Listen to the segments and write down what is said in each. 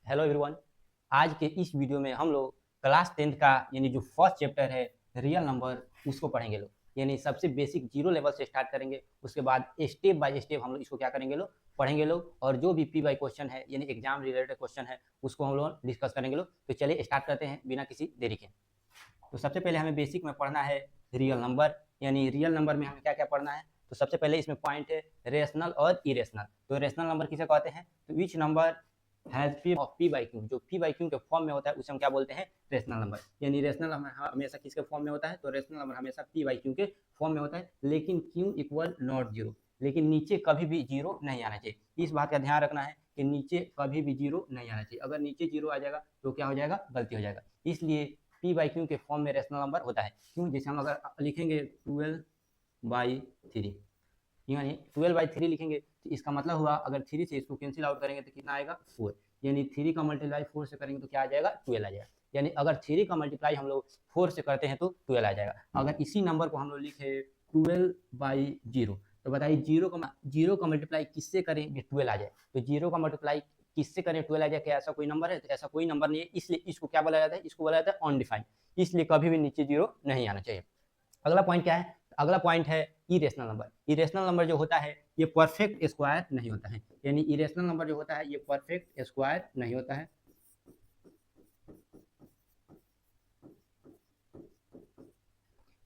Hello everyone. आज के इस वीडियो में हम लोग क्लास 10th का यानी जो फर्स्ट चैप्टर है रियल नंबर उसको पढ़ेंगे लोग। यानी सबसे बेसिक जीरो लेवल से स्टार्ट करेंगे, उसके बाद स्टेप बाय स्टेप हम लोग इसको क्या करेंगे लोग, पढ़ेंगे लोग। और जो भी पी वाई क्वेश्चन है यानी एग्जाम रिलेटेड क्वेश्चन है उसको हम लोग डिस्कस करेंगे लोग। तो चलिए स्टार्ट करते हैं बिना किसी देरी के। तो सबसे पहले हमें बेसिक में पढ़ना है रियल नंबर। यानी रियल नंबर में हमें क्या क्या पढ़ना है, तो सबसे पहले इसमें पॉइंट है रेशनल और इरेशनल। तो रेशनल नंबर किसे कहते हैं, तो which number has P of P by Q, जो पी बाई क्यू के फॉर्म में होता है उसे हम क्या बोलते हैं, रेशनल नंबर। यानी रेशनल नंबर हमेशा किसके फॉर्म में होता है, तो रेशनल नंबर हमेशा पी बाई क्यू के फॉर्म में होता है, लेकिन क्यू इक्वल नॉट जीरो। लेकिन नीचे कभी भी जीरो नहीं आना चाहिए, इस बात का ध्यान रखना है कि नीचे कभी भी जीरो नहीं आना चाहिए। अगर नीचे जीरो आ जाएगा तो क्या हो जाएगा, गलती हो जाएगा। इसलिए पी बाई क्यू के फॉर्म में रेशनल नंबर होता है। क्यों, जैसे हम अगर लिखेंगे 12/3, यानी 12/3 लिखेंगे तो इसका मतलब हुआ अगर 3 से इसको कैंसिल आउट करेंगे तो कितना आएगा, 4। यानी 3 का मल्टीप्लाई 4 से करेंगे तो क्या आ जाएगा, 12 आ जाएगा। यानी अगर 3 का मल्टीप्लाई हम लोग 4 से करते हैं तो 12 आ जाएगा। अगर इसी नंबर को हम लोग लिखे 12/0, तो बताइए जीरो का मल्टीप्लाई किससे करें कि 12 आ जाए, तो जीरो का मल्टीप्लाई किससे करें 12 आ जाए, क्या ऐसा कोई नंबर है, तो ऐसा कोई नंबर नहीं है। इसलिए इसको क्या बोला जाता है, इसको बोला जाता है अनडिफाइंड। इसलिए कभी भी नीचे जीरो नहीं आना चाहिए। अगला पॉइंट क्या है, अगला पॉइंट है इरेशनल नंबर। इरेशनल नंबर जो होता है ये परफेक्ट स्क्वायर नहीं होता है। यानी इरेशनल नंबर जो होता है ये परफेक्ट स्क्वायर नहीं होता है।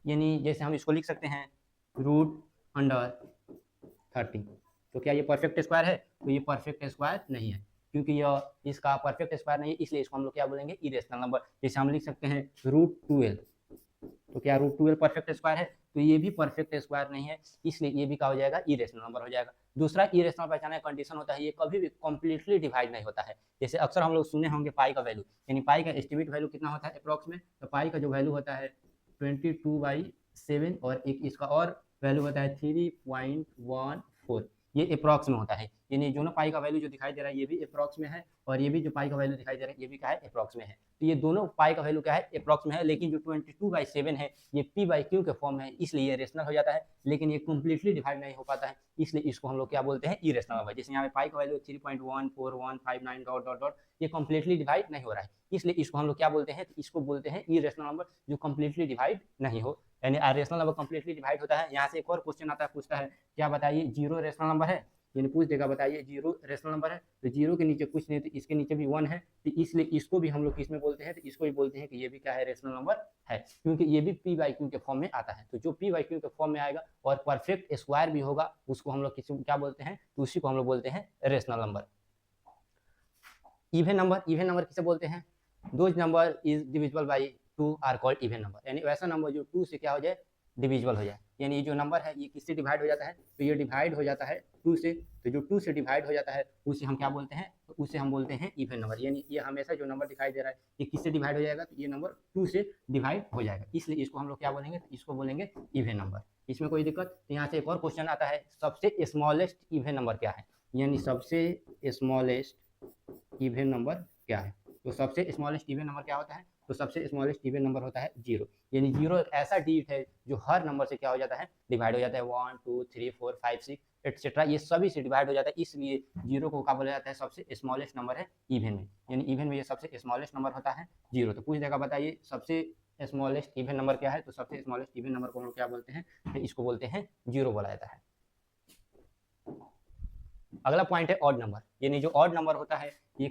यानी जैसे हम इसको लिख सकते हैं √30, तो क्या ये परफेक्ट स्क्वायर है, तो ये परफेक्ट स्क्वायर नहीं है, क्योंकि यह इसका परफेक्ट स्क्वायर नहीं है, इसलिए इसको हम लोग क्या बोलेंगे, इरेशनल नंबर। जैसे हम लिख सकते हैं √12, तो क्या √12 परफेक्ट स्क्वायर है, तो ये भी परफेक्ट स्क्वायर नहीं है, इसलिए ये भी क्या हो जाएगा, इरेशनल नंबर हो जाएगा। दूसरा इरेशनल पहचानने का कंडीशन होता है ये कभी भी कंप्लीटली डिवाइड नहीं होता है। जैसे अक्सर हम लोग सुने होंगे पाई का वैल्यू, यानी पाई का एस्टिमेट वैल्यू कितना होता है अप्रॉक्स में, तो पाई का जो वैल्यू होता है 22/7, और एक इसका और वैल्यू होता है 3.14। ये अप्रॉक्स में होता है, यानी जो ना पाई का वैल्यू जो दिखाई दे रहा है ये भी अप्रॉक्स में है, और ये भी जो पाई का वैल्यू दिखाई दे रहा है ये भी क्या है, अप्रॉक्स में है। तो ये दोनों पाई का वैल्यू क्या है, अप्रॉक्स में है। लेकिन जो 22/7 है ये पी बाई क्यू के फॉर्म में है, इसलिए ये रेशनल हो जाता है, लेकिन ये कंप्लीटली डिवाइड नहीं हो पाता है, इसलिए इसको हम लोग क्या बोलते हैं, इरेशनल नंबर। जैसे यहाँ पे पाई का वैल्यू 3.14159 डॉट डॉट डॉट, ये कंप्लीटली डिवाइड नहीं हो रहा है, इसलिए इसको हम लोग क्या बोलते हैं, इसको बोलते हैं इरेशनल नंबर, जो कंप्लीटली डिवाइड नहीं हो। यानी रेशनल नंबर कंप्लीटली डिवाइड होता है। यहाँ से एक और क्वेश्चन आता है, पूछता है क्या बताइए जीरो रेशनल नंबर है, यानी पूछ देगा बताइए जीरो रेशनल नंबर है, तो जीरो के नीचे कुछ नहीं, तो इसके नीचे भी 1 है, तो इसलिए इसको भी हम लोग किस में बोलते हैं, तो इसको भी बोलते हैं कि ये भी क्या है, रेशनल नंबर है, क्योंकि ये भी पी बाई क्यू के फॉर्म में आता है। तो जो पी बाई क्यू के फॉर्म में आएगा और परफेक्ट स्क्वायर भी होगा उसको हम लोग किसी को क्या बोलते हैं, तो उसी को हम लोग बोलते हैं rational number. Even number, even number किसे बोलते हैं, those number is divisible by 2 are called even number. यानी वैसा नंबर जो 2 से क्या हो जाए, डिविजिबल हो जाए। यानी जो नंबर है ये किससे डिवाइड हो जाता है, तो ये डिवाइड हो जाता है 2 से, तो जो 2 से डिवाइड हो जाता है उसे हम क्या बोलते हैं, तो उसे हम बोलते हैं इवन नंबर। यानी ये हमेशा जो नंबर दिखाई दे रहा है ये किससे डिवाइड हो जाएगा, तो ये नंबर 2 से डिवाइड हो जाएगा, इसलिए इसको हम लोग क्या बोलेंगे, तो इसको बोलेंगे इवन नंबर। इसमें कोई दिक्कत, तो यहाँ से एक और क्वेश्चन आता है, सबसे स्मॉलेस्ट इवन नंबर क्या है, यानी सबसे स्मॉलेस्ट इवन नंबर क्या है, तो सबसे स्मॉलेस्ट इवन नंबर क्या होता है, तो सबसे स्मॉलेस्ट इवन नंबर होता है जीरो। यानी जीरो एक ऐसा डिजिट है जो हर नंबर से क्या हो जाता है, डिवाइड हो जाता है, 1 2 3 4 5 6 एटसेट्रा, ये सभी से डिवाइड हो जाता है, इसलिए जीरो को क्या बोला जाता है, सबसे स्मॉलेस्ट नंबर है इवन में। यानी इवन में ये सबसे स्मॉलेस्ट नंबर होता है जीरो। तो पूछ देगा बताइए सबसे स्मॉलेस्ट इवन नंबर क्या है, तो सबसे स्मॉलेस्ट इवन नंबर को हम लोग क्या बोलते हैं, तो इसको बोलते हैं जीरो बोला जाता है। अगला पॉइंट है ऑड नंबर। यानी जो ऑड नंबर होता है ये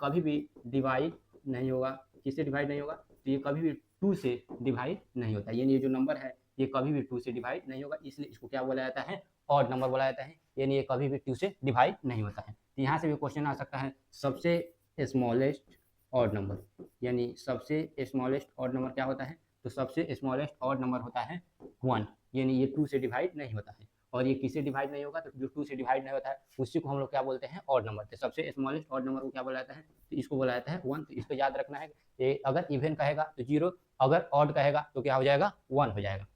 कभी भी डिवाइड नहीं होगा, किससे डिवाइड नहीं होगा, तो ये कभी भी 2 से डिवाइड नहीं होता। यानी ये जो नंबर है ये कभी भी 2 से डिवाइड नहीं होगा, इसलिए इसको क्या बोला जाता है, ऑड नंबर बोला जाता है। यानी ये कभी भी 2 से डिवाइड नहीं होता है। तो यहाँ से भी क्वेश्चन आ सकता है सबसे स्मॉलेस्ट ऑड नंबर, यानी सबसे स्मॉलेस्ट ऑड नंबर क्या होता है, तो सबसे स्मॉलेस्ट ऑड नंबर होता है 1। यानी ये 2 से डिवाइड नहीं होता है, और ये किससे डिवाइड नहीं होगा, तो जो 2 से डिवाइड नहीं होता है उसी को हम लोग क्या बोलते हैं, ऑड नंबर। तो सबसे स्मॉलेस्ट ऑड नंबर को क्या बोला जाता है, तो इसको बोला जाता है 1। तो इसको याद रखना है, ये अगर इवन कहेगा तो जीरो, अगर ऑड कहेगा तो क्या हो जाएगा, 1 हो जाएगा।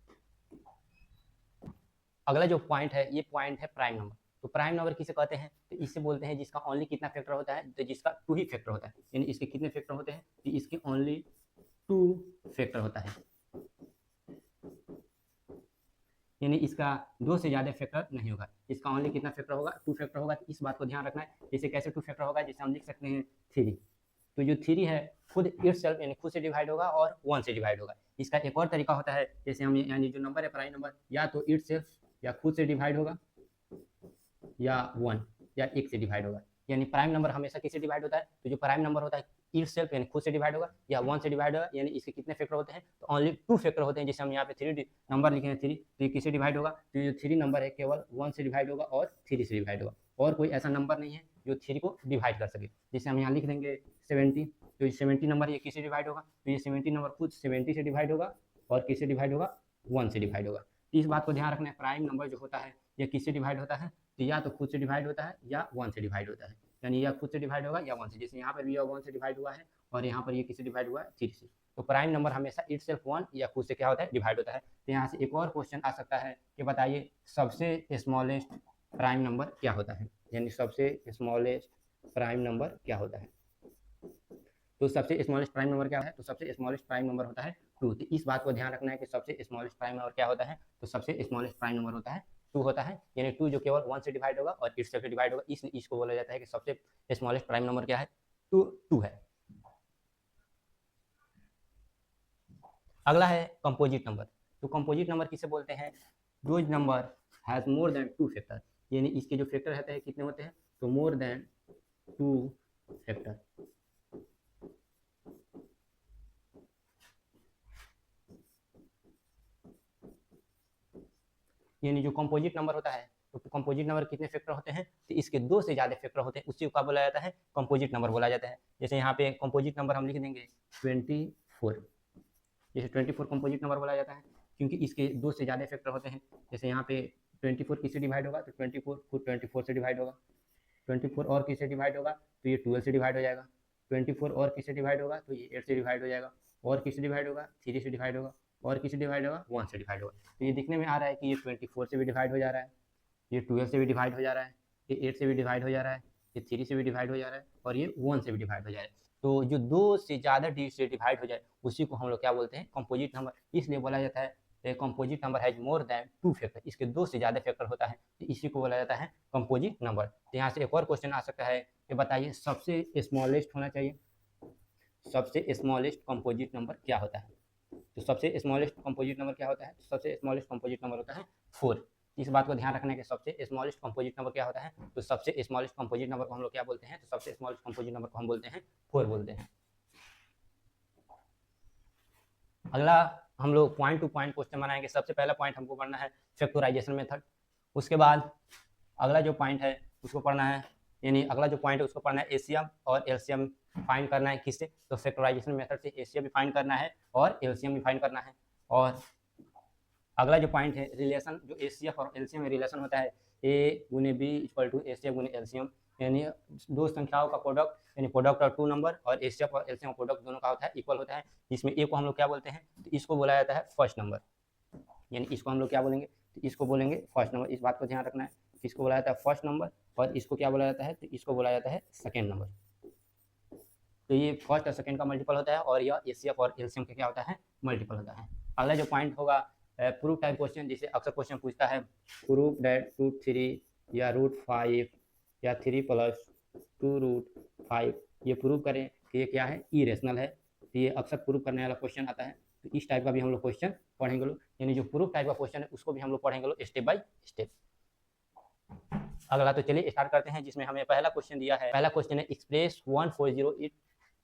अगला जो पॉइंट है ये पॉइंट है प्राइम नंबर। तो प्राइम नंबर किसे कहते हैं, तो इससे बोलते हैं जिसका ओनली कितना फैक्टर होता है, तो जिसका 2 ही फैक्टर होता है। यानी इसके कितने फैक्टर होते हैं, तो इसके ओनली 2 फैक्टर होता है। यानी इसका 2 से ज़्यादा फैक्टर नहीं होगा, इसका ओनली कितना फैक्टर होगा, 2 फैक्टर होगा। तो इस बात को ध्यान रखना है। जैसे कैसे 2 फैक्टर होगा, जैसे हम लिख सकते हैं 3, तो जो 3 है खुद इटसेल्फ यानी खुद से डिवाइड होगा और 1 से डिवाइड होगा। इसका एक और तरीका होता है, जैसे हम यानी जो नंबर है प्राइम नंबर या तो इटसेल्फ या खुद से डिवाइड होगा या 1 या 1 से डिवाइड होगा। यानी प्राइम नंबर हमेशा किससे डिवाइड होता है, तो जो प्राइम नंबर होता है इटसेल्फ यानी खुद से डिवाइड होगा या 1 से डिवाइड होगा। यानी इसके कितने फैक्टर होते हैं, तो ओनली 2 फैक्टर होते हैं। जैसे हम यहाँ पे 3 नंबर लिखे हैं 3, तो ये किससे डिवाइड होगा, तो ये 3 नंबर है केवल 1 से डिवाइड होगा और 3 से डिवाइड होगा। और कोई ऐसा नंबर नहीं है जो 3 को डिवाइड कर सके। जैसे हम यहाँ लिख देंगे 70, तो ये 70 नंबर ये किससे डिवाइड होगा, तो ये 70 नंबर खुद 70 से डिवाइड होगा और किससे डिवाइड होगा, 1 से डिवाइड होगा। तो इस बात को ध्यान रखना है, प्राइम नंबर जो होता है ये किससे डिवाइड होता है, तो या तो खुद से डिवाइड होता है या 1 से डिवाइड होता है। यानी या खुद से डिवाइड होगा या 1 से। जैसे यहाँ पर भी 1 से डिवाइड हुआ है और यहाँ पर ये किससे डिवाइड हुआ है, 3 से। तो प्राइम नंबर हमेशा इटसेल्फ 1 या खुद से क्या होता है, डिवाइड होता है। तो यहाँ से एक और क्वेश्चन आ सकता है कि बताइए सबसे स्मॉलेस्ट प्राइम नंबर क्या होता है, यानी सबसे स्मॉलेस्ट प्राइम नंबर क्या होता है। तो सबसे स्मॉलेस्ट प्राइम नंबर क्या है, तो सबसे स्मॉलेस्ट प्राइम नंबर होता है 2। तो इस बात को ध्यान रखना है कि सबसे स्मॉलेस्ट प्राइम नंबर क्या होता है, तो सबसे स्मॉलेस्ट प्राइम नंबर होता है 2 होता है। यानी 2 जो केवल 1 से डिवाइड होगा और इटसेल्फ से डिवाइड होगा, इसलिए इसको बोला जाता है कि सबसे स्मॉलेस्ट प्राइम नंबर क्या है, 2 है। अगला है कंपोजिट नंबर। तो कंपोजिट नंबर किसे बोलते हैं, those number has more than 2 factor. यानी इसके जो फैक्टर रहते हैं कितने होते हैं, तो मोर देन 2 फैक्टर। यानी जो कंपोजिट नंबर होता है, तो कंपोजिट नंबर कितने फैक्टर होते हैं, तो इसके 2 से ज़्यादा फैक्टर होते हैं, उसी को क्या बोला जाता है, कंपोजिट नंबर बोला जाता है। जैसे यहाँ पे कंपोजिट नंबर हम लिख देंगे 24। जैसे 24 कंपोजिट नंबर बोला जाता है क्योंकि इसके 2 से ज़्यादा फैक्टर होते हैं। जैसे यहाँ पे 24 किससे डिवाइड होगा, तो 24 खुद 24 से डिवाइड होगा। 24 और किससे डिवाइड होगा, तो ये 12 से डिवाइड हो जाएगा। 24 और किससे डिवाइड होगा, तो ये 8 से डिवाइड हो जाएगा। और किससे डिवाइड होगा, 3 से डिवाइड होगा। और किससे डिवाइड होगा, 1 से डिवाइड होगा। तो ये दिखने में आ रहा है कि ये 24 से भी डिवाइड हो जा रहा है, ये 12 से भी डिवाइड हो जा रहा है, ये 8 से भी डिवाइड हो जा रहा है, ये 3 से भी डिवाइड हो जा रहा है और ये 1 से भी डिवाइड हो जा रहा है। तो जो 2 से ज़्यादा डिजिट से डिवाइड हो जाए उसी को हम लोग क्या बोलते हैं, कंपोजिट नंबर। इसलिए बोला जाता है composite number has more than 2 factor. इसके 2 से ज़्यादा फैक्टर होता है, तो इसी को बोला जाता है कंपोजिट नंबर। तो यहाँ से एक और क्वेश्चन आ सकता है कि बताइए सबसे स्मॉलेस्ट होना चाहिए, सबसे स्मॉलेस्ट कंपोजिट नंबर क्या होता है। तो सबसे स्मॉलेस्ट कंपोजिट नंबर क्या होता है, तो सबसे स्मॉलेस्ट कंपोजिट नंबर होता है 4। इस बात को ध्यान रखना है कि सबसे स्मॉलेस्ट कंपोजिट नंबर क्या होता है, तो सबसे स्मॉलेस्ट कंपोजिट नंबर को हम लोग क्या बोलते हैं, तो सबसे स्मॉलेस्ट कंपोजिट नंबर को हम बोलते हैं 4 बोलते हैं। अगला हम लोग पॉइंट टू पॉइंट क्वेश्चन बनाएंगे। सबसे पहला पॉइंट हमको पढ़ना है फैक्टराइजेशन मेथड। उसके बाद अगला जो पॉइंट है उसको पढ़ना है, यानी अगला जो पॉइंट है उसको पढ़ना है एलसीएम और एलसीएम फाइंड करना है किससे, तो फैक्टराइजेशन मेथड से एलसीएम भी फाइंड करना है और एलसीएम भी फाइंड करना है। और अगला जो पॉइंट है रिलेशन, जो एचसीएफ और एलसीएम में रिलेशन होता है ए गुने बी इक्वल टू एचसीएफ गुने एलसीएम, यानी दो संख्याओं का प्रोडक्ट, यानी प्रोडक्ट और 2 नंबर, और एचसीएफ और एलसीएम प्रोडक्ट दोनों का होता है इक्वल होता है। इसमें ए को हम लोग क्या बोलते हैं, तो इसको बोला जाता है फर्स्ट नंबर, यानी इसको हम लोग क्या बोलेंगे, तो इसको बोलेंगे फर्स्ट नंबर। इस बात को ध्यान रखना है, इसको बोला जाता है फर्स्ट नंबर और इसको क्या बोला जाता है, तो इसको बोला जाता है सेकेंड नंबर। तो ये फर्स्ट और सेकेंड का मल्टीपल होता है और यह एचसीएफ और एलसीएम का क्या होता है, मल्टीपल होता है। अगला जो पॉइंट होगा प्रूफ टाइप क्वेश्चन, जिसे अक्सर क्वेश्चन पूछता है प्रूफ दैट रूट 3 या रूट 5 या 3 प्लस 2 रूट 5 ये प्रूव करें कि ये क्या है, इरेशनल है। तो ये अक्सर प्रूव करने वाला क्वेश्चन आता है। तो इस टाइप का भी हम लोग क्वेश्चन पढ़ेंगे लोग, यानी जो प्रूफ टाइप का क्वेश्चन है उसको भी हम लोग पढ़ेंगे लोग स्टेप बाय स्टेप। अगला तो चलिए स्टार्ट करते हैं, जिसमें हमें पहला क्वेश्चन दिया है। पहला क्वेश्चन है एक्सप्रेस 140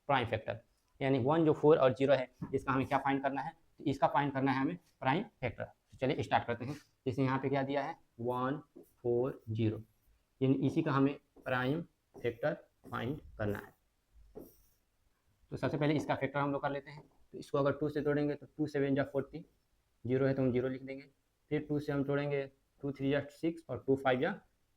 प्राइम फैक्टर, यानी 1 जो 4 और 0 है इसका हमें क्या फाइंड करना है, तो इसका फाइंड करना है हमें प्राइम फैक्टर। तो चलिए स्टार्ट करते हैं। जैसे यहाँ पे क्या दिया है 140, यानी इसी का हमें प्राइम फैक्टर फाइंड करना है। तो सबसे पहले इसका फैक्टर हम लोग कर लेते हैं। तो इसको अगर 2 से तोड़ेंगे तो 2 7 जा 40, 0 है तो हम 0 लिख देंगे। फिर 2 से हम तोड़ेंगे 2 3 जा 6 और 2 5 जा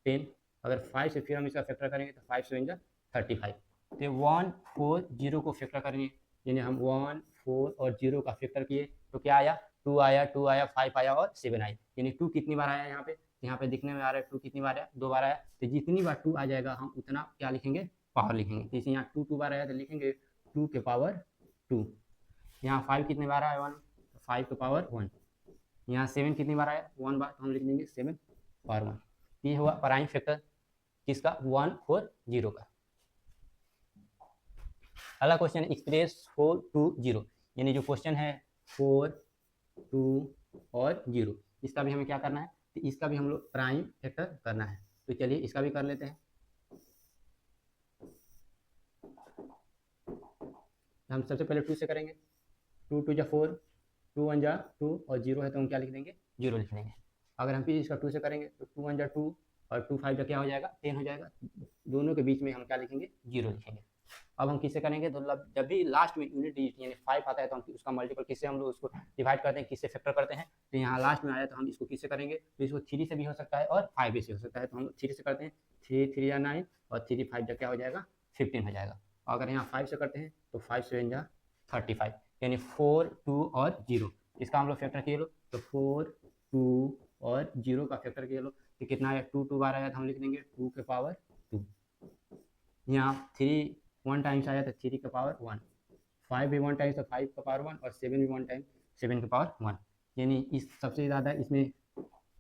10। अगर 5 से फिर हम इसका फैक्टर करेंगे तो 5 7 जा 35। तो 1 4 0 को फैक्टर करेंगे, यानी हम 1 4 और 0 का फैक्टर किए तो क्या आया, 2 आया, 2 आया, 5 आया और 7 आई। यानी 2 कितनी बार आया यहाँ पे दिखने में आ रहा है 2 कितनी बार आया, 2 बार आया। तो जितनी बार 2 आ जाएगा हम उतना क्या लिखेंगे, पावर लिखेंगे। जैसे यहाँ 2 बार आया तो लिखेंगे 2 के पावर 2। यहाँ 5 कितने बार आया 1, 5 के पावर 1। यहाँ 7 कितनी बार आया, 1 बार, तो हम लिख देंगे 7 पावर 1। ये हुआ प्राइम फैक्टर किसका, 1 4 0 का। अगला क्वेश्चन है एक्सप्रेस 4 2 0, यानी जो क्वेश्चन है 4 2 और 0, इसका भी हमें क्या करना है, तो इसका भी हम लोग प्राइम फैक्टर करना है। तो चलिए इसका भी कर लेते हैं। हम सबसे पहले 2 से करेंगे, 2 2 जा 4, 2 1 जा 2 और 0 है तो हम क्या लिख देंगे, 0 लिख देंगे। अगर हम फिर इसका 2 से करेंगे तो 2 1 जा 2 और 2 5 जा क्या हो जाएगा, 10 हो जाएगा। दोनों के बीच में हम क्या लिखेंगे, 0 लिखेंगे। अब हम किससे करेंगे, तो जब भी लास्ट में यूनिट डिजिट यानी 5 आता है तो हम उसका मल्टीपल किससे हम लोग उसको डिवाइड करते हैं, किससे फैक्टर करते हैं। तो यहाँ लास्ट में आया तो हम इसको किससे करेंगे, तो इसको 3 से भी हो सकता है और 5 भी से हो सकता है। तो हम 3 से करते हैं, 3 3 या 9 और 3 5 जा क्या हो जाएगा, 15 हो जाएगा। अगर यहाँ 5 से करते हैं तो 5 7 जा 35, यानी 4 2 और 0। इसका हम लोग फैक्टर किए लो, तो 4 2 और 0 का फैक्टर किए लो तो कितना आया, 2 2 बार आया तो हम लिख देंगे 2 के पावर 2। यहाँ 3 1 टाइम्स आया तो 3 के पावर 1, 5 भी 1 टाइम्स तो 5 के पावर 1 और 7 भी 1 टाइम 7 के पावर 1। यानी इस सबसे ज़्यादा इसमें,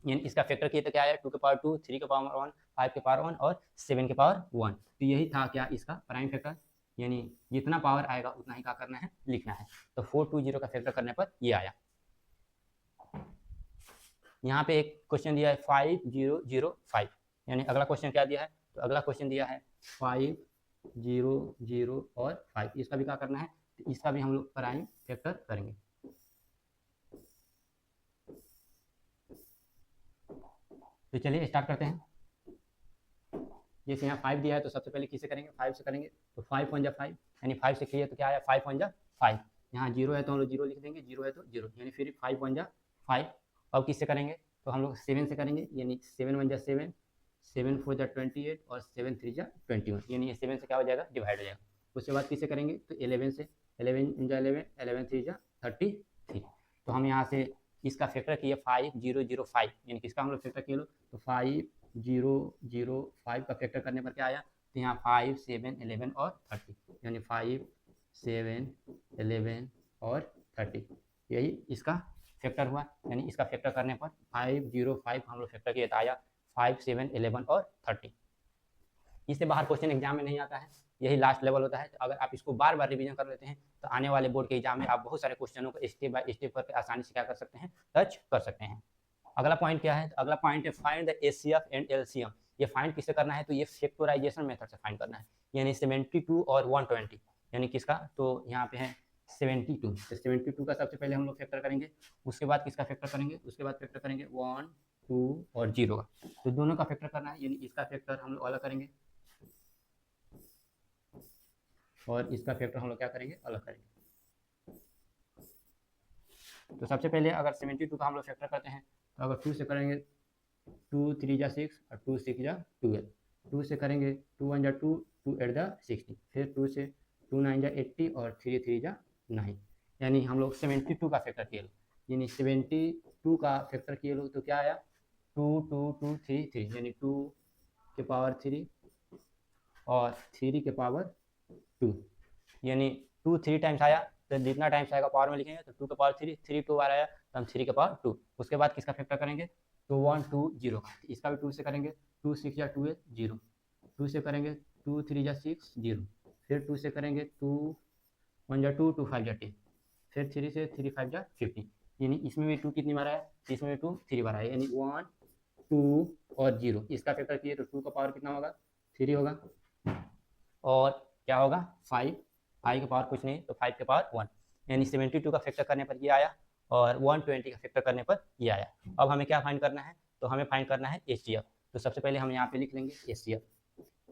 यानी इसका फैक्टर किए तो क्या आया, 2 के पावर 2, 3 के पावर 1, 5 के पावर 1 और 7 के पावर 1। तो यही था क्या इसका प्राइम फैक्टर, यानी जितना पावर आएगा उतना ही क्या करना है, लिखना है। तो 4 2 0 का फैक्टर करने पर ये आया। यहाँ पे एक क्वेश्चन दिया है 5 0 0 5, यानी अगला क्वेश्चन क्या दिया है, तो अगला क्वेश्चन दिया है 5 0 0 और 5। इसका भी क्या करना है, तो इसका भी हम लोग प्राइम फैक्टर करेंगे। तो चलिए स्टार्ट करते हैं। जैसे यहाँ 5 दिया है तो सबसे पहले किससे करेंगे, 5 से करेंगे। तो 5 1 जा 5, यानी 5 से किए तो क्या आया, 5 1 जा 5। यहाँ 0 है तो हम लोग 0 लिख देंगे, 0 है तो 0, यानी फिर 5 1 जा 5। अब किससे करेंगे, तो हम लोग 7 से करेंगे, यानी 7 1 जा 7, 7 4 जा 28 और 7 3 जा 21, यानी ये 7 से क्या हो जाएगा, डिवाइड हो जाएगा। उसके बाद किससे करेंगे, तो 11 से, 11 जा 11, 11 3 जा 33। तो हम यहाँ से इसका फैक्टर किए 5 0 0 5, यानी किसका हम लोग फैक्टर किए लो, तो 5 0 0 5 का फैक्टर करने पर क्या आया, तो यहाँ 5 7 11 और 30, यानी 5 7 11 और 30, यही इसका फैक्टर हुआ। यानी इसका फैक्टर करने पर 5 0 5 हम लोग फैक्टर किए तो आया 5 7 11 और 30। इससे बाहर क्वेश्चन एग्जाम में नहीं आता है, यही लास्ट लेवल होता है। तो अगर आप इसको बार बार रिवीजन कर लेते हैं तो आने वाले बोर्ड के एग्जाम में आप बहुत सारे क्वेश्चनों को स्टेप बाय स्टेप करके आसानी से क्या कर सकते हैं, टच कर सकते हैं। अगला पॉइंट क्या है, तो अगला पॉइंट है find the HCF and LCM. ये फाइंड किससे करना है, तो ये फैक्टराइजेशन मेथड से फाइंड करना है, यानी 72 और 120, यानी किसका, तो यहाँ पे है 72। तो 72 का सबसे पहले हम लोग फैक्टर करेंगे, उसके बाद किसका फैक्टर करेंगे, उसके बाद फैक्टर करेंगे 1 2 और 0 का। तो दोनों का फैक्टर करना है, यानी इसका फैक्टर हम लोग अलग करेंगे और इसका फैक्टर हम लोग क्या करेंगे, अलग करेंगे। तो सबसे पहले अगर 72 का हम लोग फैक्टर करते हैं तो अगर 2 से करेंगे 2 3 जा 6 और 2 6 जा 12, 2 से करेंगे 2 1 जा 2, 2 8 जा 60, फिर 2 से 2 9 जा 80 और 3 3 जा 9, यानी हम लोग 72 का फैक्टर किए लो, यानी 72 का फैक्टर किए लो तो क्या आया 2 2 2 3 3, यानी 2 के पावर 3 और 3 के पावर 2, यानी 2 3 टाइम्स आया तो जितना टाइम्स आएगा पावर में लिखेंगे, तो 2 के पावर 3 3 2 बार आया तो हम 3 के पावर 2। उसके बाद किसका फैक्टर करेंगे, तो 1 2 0 का, इसका भी 2 से करेंगे, 2 6 जा 2 0, 2 से करेंगे 2 3 जा 6 0, फिर 2 से करेंगे 2 1 जा 2 2 5 जा 10, फिर 3 से 3 5 जा 50, यानी इसमें भी 2 कितनी बार आया, इसमें भी 2 3 बार आया, यानी 1 2 और 0, इसका फैक्टर किए तो 2 का पावर कितना होगा, 3 होगा, और क्या होगा 5 के पावर कुछ नहीं तो 5 के पावर 1, यानी 72 का फैक्टर करने पर ये आया और 120 का फैक्टर करने पर ये आया। अब हमें क्या फाइंड करना है, तो हमें फाइंड करना है एचसीएफ। तो सबसे पहले हम यहाँ पे लिख लेंगे एचसीएफ,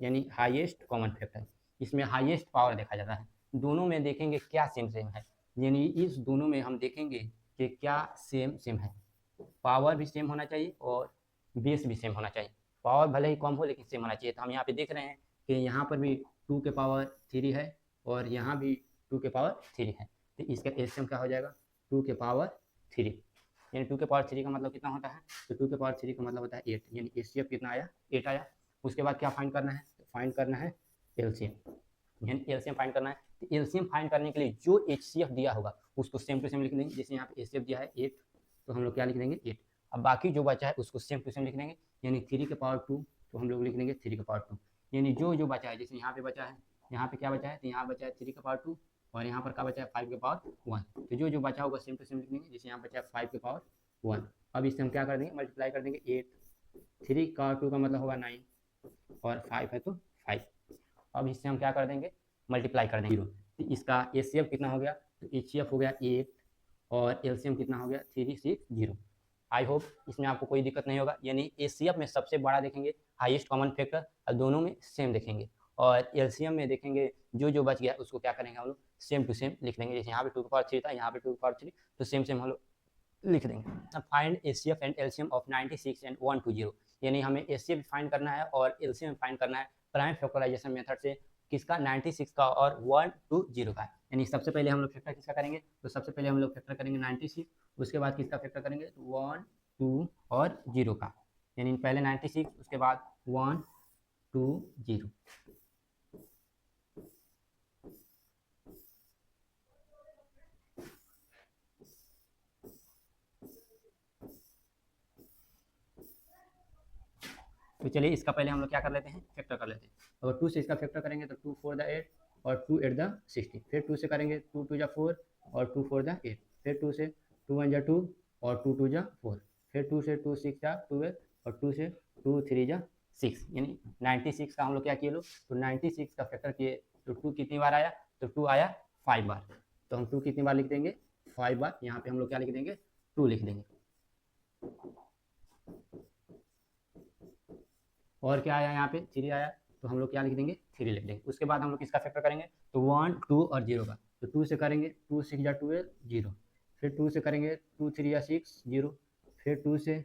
यानी हाईएस्ट कॉमन फैक्टर। इसमें हाईएस्ट पावर देखा जाता है, दोनों में देखेंगे क्या सेम सेम है, यानी इस दोनों में हम देखेंगे कि क्या सेम सेम है, पावर भी सेम होना चाहिए और बेस भी सेम होना चाहिए। पावर भले ही कम हो लेकिन सेम होना चाहिए। तो हम यहाँ पे देख रहे हैं कि यहाँ पर भी 2 के पावर 3 है और यहाँ भी 2 के पावर 3 है, तो इसका एलसीएम क्या हो जाएगा 2 के पावर 3, यानी 2 के पावर 3 का मतलब कितना होता है, तो 2 के पावर 3 का मतलब होता है 8, यानी एचसीएफ कितना आया 8 आया। उसके बाद क्या फाइंड करना है, तो फाइंड करना है एलसीएम, यानी एलसीएम फाइंड करना है। तो एलसीएम फाइंड करने के लिए जो एचसीएफ दिया होगा उसको सेम टू सेम लिख देंगे। जैसे यहाँ पे एचसीएफ दिया है 8 तो हम लोग क्या लिख देंगे 8। अब बाकी जो बचा है उसको सेम टू सेम लिख देंगे, यानी 3 के पावर 2, तो हम लोग लिख देंगे 3 के पावर 2। यानी जो जो बचा है, जैसे यहाँ पे बचा है, यहाँ पे क्या बचा है, तो यहाँ बचा है 3 के पावर 2 और यहाँ पर क्या बचा है 5 के पावर 1। तो जो जो बचा होगा सेम टू सेम लिख देंगे, जैसे यहाँ बचा है 5 के पावर 1। अब इससे हम क्या कर देंगे, मल्टीप्लाई कर देंगे 8, 3 का 2 का मतलब होगा 9 और 5 है तो 5। अब इससे हम क्या कर देंगे, मल्टीप्लाई कर देंगे 0। तो इसका एचसीएफ कितना हो गया, तो एचसीएफ हो गया 8 और एलसीएम कितना हो गया 360। आई होप इसमें आपको कोई दिक्कत नहीं होगा। यानी एचसीएफ में सबसे बड़ा देखेंगे हाईएस्ट कॉमन फैक्टर और दोनों में सेम देखेंगे, और एलसीएम में देखेंगे जो जो बच गया उसको क्या करेंगे हम लोग सेम टू सेम लिख देंगे। जैसे यहाँ पे 2 की पावर 3 था, यहाँ पे 2 की पावर 3, तो सेम सेम हम लोग लिख देंगे। अब find HCF and LCM of 96 and 120, यानी हमें एचसीएफ फाइंड करना है और एलसीएम फाइंड करना है प्राइम फैक्टराइजेशन मेथड से। किसका, 96 का और 120 का। यानी सबसे पहले हम लोग फैक्टर किसका करेंगे, तो सबसे पहले हम लोग फैक्टर करेंगे 96, उसके बाद किसका फैक्टर करेंगे, तो 1, 2 और 0 का। यानी पहले 96, उसके बाद 1, 2, 0। तो चलिए इसका पहले हम लोग क्या कर लेते हैं, फैक्टर कर लेते हैं। अगर 2 से इसका फैक्टर करेंगे तो 2 4 द 8 और 2 8 द 60। फिर 2 से करेंगे 2 2 जा 4 और 2 4 द 8। फिर 2 से 2 1 जा 2 और 2 2 जा 4। फिर 2 से 2 6 जा 12 और 2 से 2 3 जा 6। यानी 96 का हम लोग क्या किए लोग, तो 96 का फैक्टर किए तो 2 कितनी बार आया, तो 2 आया 5 बार। तो हम 2 कितनी बार लिख देंगे, 5 बार। यहाँ पे हम लोग क्या लिख देंगे, 2 लिख देंगे। और क्या आया, यहाँ पे 3 आया, तो हम लोग क्या लिख देंगे, 3 लिख देंगे। उसके बाद हम लोग किसका फैक्टर करेंगे, तो 1 2 और 0 का। तो 2 से करेंगे 2 6 जा 12 0। फिर 2 से करेंगे 2 3 जा 6 0। फिर 2 से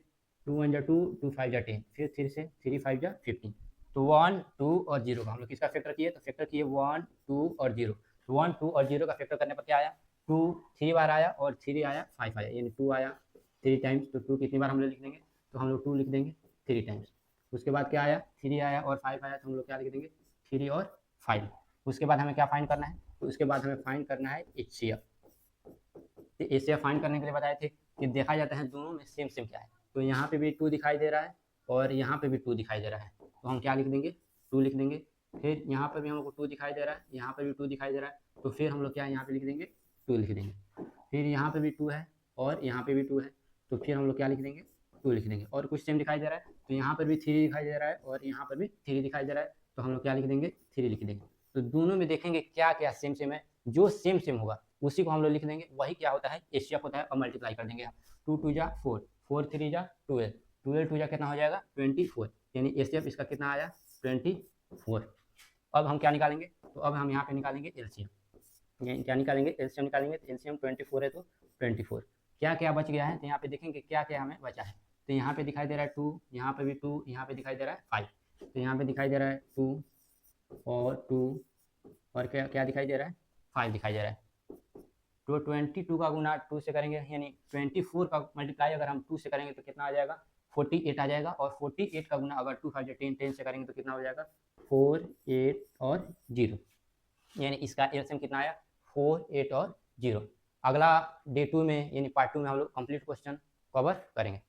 2 1 जा 2 2 5 जा 10। फिर 3 से 3 5 जा 15। तो 1 2 और 0 का हम लोग किसका फैक्टर किए, तो फैक्टर किए 1 2 और 0। 1 2 और 0 का फैक्टर करने पर क्या आया, 2 3 बार आया और 3 आया 5 आया, यानी 2 आया 3 टाइम्स। तो 2 कितनी बार हम लोग लिख देंगे, तो हम लोग 2 लिख देंगे 3 टाइम्स। उसके बाद क्या आया, 3 आया और 5 आया, तो हम लोग क्या लिख देंगे, 3 और 5। उसके बाद हमें क्या फाइंड करना है, तो उसके बाद हमें फाइंड करना है एचसीएफ। तो एचसीएफ फाइंड करने के लिए बताए थे कि देखा जाता है दोनों में सेम सेम क्या है। तो यहाँ पे भी 2 दिखाई दे रहा है और यहाँ पे भी 2 दिखाई दे रहा है, तो हम क्या लिख देंगे, 2 लिख देंगे। फिर यहाँ पर भी हमको 2 दिखाई दे रहा है, यहाँ पर भी 2 दिखाई दे रहा है, तो फिर हम लोग क्या यहाँ पे लिख देंगे, 2 लिख देंगे। फिर यहाँ पे भी 2 है और यहाँ पे भी 2 है, तो फिर हम लोग क्या लिख देंगे, 2 लिख देंगे। और कुछ सेम दिखाई दे रहा है, तो यहाँ पर भी 3 दिखाई दे रहा है और यहाँ पर भी 3 दिखाई दे रहा है, तो हम लोग क्या लिख देंगे, 3 लिख देंगे। तो दोनों में देखेंगे क्या क्या सेम सेम है, जो सेम सेम होगा उसी को हम लोग लिख देंगे, वही क्या होता है एचसीएफ होता है, और मल्टीप्लाई कर देंगे। 2 2 जा 4, 4 3 जा 12, 12 2 जा कितना हो जाएगा 24। यानी एचसीएफ इसका कितना आया 24। अब हम क्या निकालेंगे, तो अब हम यहाँ पे निकालेंगे एलसीएम। क्या निकालेंगे, एलसीएम निकालेंगे। तो एलसीएम 24 है, तो 24 क्या क्या बच गया है, तो यहाँ पे देखेंगे क्या क्या हमें बचा है। तो यहाँ पे दिखाई दे रहा है 2, यहाँ पे भी 2, यहाँ पे दिखाई दे रहा है 5। तो यहाँ पे दिखाई दे रहा है 2 और 2 और क्या क्या दिखाई दे रहा है 5 दिखाई दे रहा है। तो 22 का गुना 2 से करेंगे, यानी 24 का मल्टीप्लाई अगर हम 2 से करेंगे तो कितना आ जाएगा 48 आ जाएगा। और 48 का गुना अगर 2 5 10 10 से करेंगे तो कितना हो जाएगा 4 8 और 0। यानी इसका एलसीएम कितना आया 4 8 और 0। अगला डे 2 में यानी पार्ट 2 में हम लोग कंप्लीट क्वेश्चन कवर करेंगे।